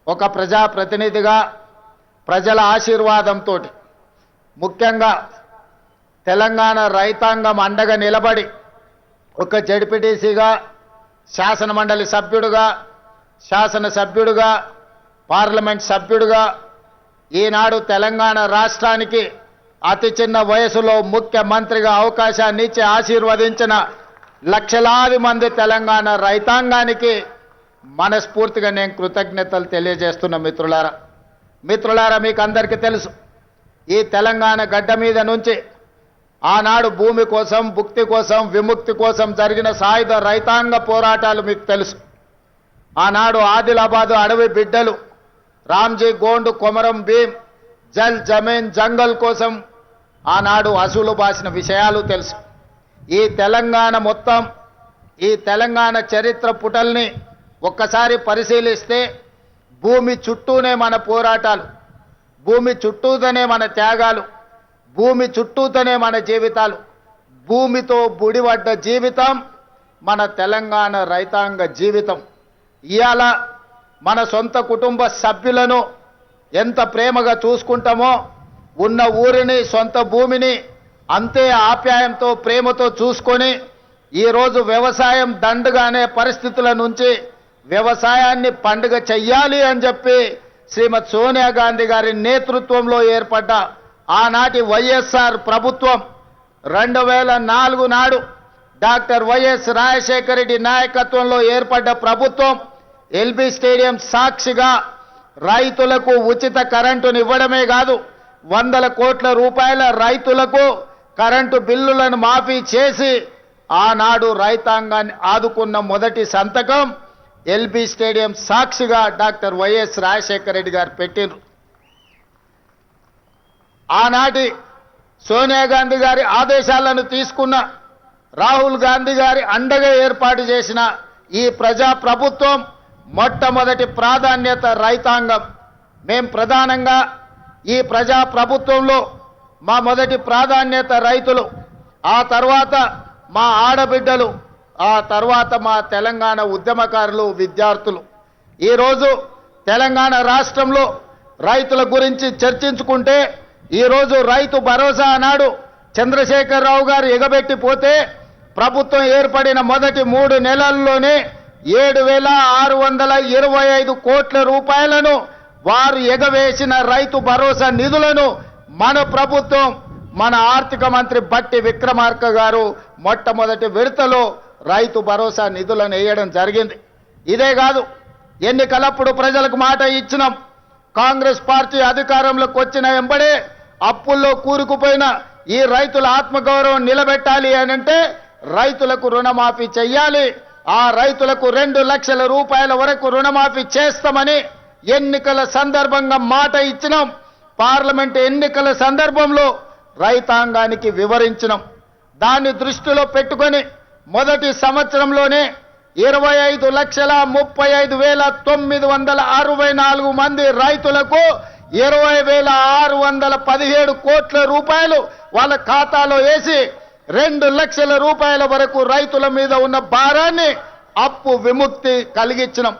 ఒక ప్రజాప్రతినిధిగా ప్రజల ఆశీర్వాదంతో ముఖ్యంగా తెలంగాణ రైతాంగం అండగా నిలబడి ఒక జడ్పీటీసీగా శాసనమండలి సభ్యుడిగా శాసనసభ్యుడిగా పార్లమెంట్ సభ్యుడిగా ఈనాడు తెలంగాణ రాష్ట్రానికి అతి చిన్న వయసులో ముఖ్యమంత్రిగా అవకాశాన్ని ఇచ్చి ఆశీర్వదించిన లక్షలాది మంది తెలంగాణ రైతాంగానికి మనస్ఫూర్తిగా నేను కృతజ్ఞతలు తెలియజేస్తున్న మిత్రులారా మీకు అందరికీ తెలుసు ఈ తెలంగాణ గడ్డ మీద నుంచి ఆనాడు భూమి కోసం భుక్తి కోసం విముక్తి కోసం జరిగిన సాయుధ రైతాంగ పోరాటాలు మీకు తెలుసు ఆనాడు ఆదిలాబాదు అడవి బిడ్డలు రామ్జీ గోండు కొమరం భీం జల్ జమీన్ జంగల్ కోసం ఆనాడు అసూలు బాసిన విషయాలు తెలుసు ఈ తెలంగాణ మొత్తం ఈ తెలంగాణ చరిత్ర పుటల్ని ఒక్కసారి పరిశీలిస్తే భూమి చుట్టూనే మన పోరాటాలు భూమి చుట్టూతోనే మన త్యాగాలు భూమి చుట్టూతోనే మన జీవితాలు భూమితో బుడిపడ్డ జీవితం మన తెలంగాణ రైతాంగ జీవితం ఇయాల మన సొంత కుటుంబ సభ్యులను ఎంత ప్రేమగా చూసుకుంటామో ఉన్న ఊరిని సొంత భూమిని అంతే ఆప్యాయంతో ప్రేమతో చూసుకొని ఈరోజు వ్యవసాయం దండుగానే పరిస్థితుల నుంచి వ్యవసాయాన్ని పండుగ చెయ్యాలి అని చెప్పి శ్రీమతి సోనియా గాంధీ గారి నేతృత్వంలో ఏర్పడ్డ ఆనాటి వైఎస్ఆర్ ప్రభుత్వం 2004 నాడు డాక్టర్ వైఎస్ రాజశేఖర రెడ్డి నాయకత్వంలో ఏర్పడ్డ ప్రభుత్వం ఎల్బీ స్టేడియం సాక్షిగా రైతులకు ఉచిత కరెంటును ఇవ్వడమే కాదు 100 కోట్ల రూపాయల రైతులకు కరెంటు బిల్లులను మాఫీ చేసి ఆనాడు రైతాంగాన్ని ఆదుకున్న మొదటి సంతకం ఎల్బీ స్టేడియం సాక్షిగా డాక్టర్ వైఎస్ రాజశేఖర రెడ్డి గారు పెట్టిండ్రు ఆనాటి సోనియా గాంధీ గారి ఆదేశాలను తీసుకున్న రాహుల్ గాంధీ గారి అండగా ఏర్పాటు చేసిన ఈ ప్రజా ప్రభుత్వం మొట్టమొదటి ప్రాధాన్యత రైతాంగం మేం ప్రధానంగా ఈ ప్రజా ప్రభుత్వంలో మా మొదటి ప్రాధాన్యత రైతులు ఆ తర్వాత మా ఆడబిడ్డలు ఆ తర్వాత మా తెలంగాణ ఉద్యమకారులు విద్యార్థులు ఈరోజు తెలంగాణ రాష్ట్రంలో రైతుల గురించి చర్చించుకుంటే ఈరోజు రైతు భరోసా అన్నాడు చంద్రశేఖరరావు గారు ఎగబెట్టిపోతే ప్రభుత్వం ఏర్పడిన మొదటి 3 నెలల్లోనే 7,625 కోట్ల రూపాయలను వారు ఎగవేసిన రైతు భరోసా నిధులను మన ప్రభుత్వం మన ఆర్థిక మంత్రి బట్టి విక్రమార్క గారు మొట్టమొదటి విడతలో రైతు భరోసా నిధులను వేయడం జరిగింది ఇదే కాదు ఎన్నికలప్పుడు ప్రజలకు మాట ఇచ్చినాం కాంగ్రెస్ పార్టీ అధికారంలోకి వచ్చిన వెంబడే అప్పుల్లో కూరుకుపోయిన ఈ రైతుల ఆత్మగౌరవం నిలబెట్టాలి అనంటే రైతులకు రుణమాఫీ చెయ్యాలి ఆ రైతులకు 2 లక్షల రూపాయల వరకు రుణమాఫీ చేస్తామని ఎన్నికల సందర్భంగా మాట ఇచ్చినాం పార్లమెంట్ ఎన్నికల సందర్భంలో రైతాంగానికి వివరించినాం దాన్ని దృష్టిలో పెట్టుకొని మొదటి సంవత్సరంలోనే 25,35,964 మంది రైతులకు 20,617 కోట్ల రూపాయలు వాళ్ళ ఖాతాలో వేసి 2 లక్షల రూపాయల వరకు రైతుల మీద ఉన్న భారాన్ని అప్పు విముక్తి కలిగించినాం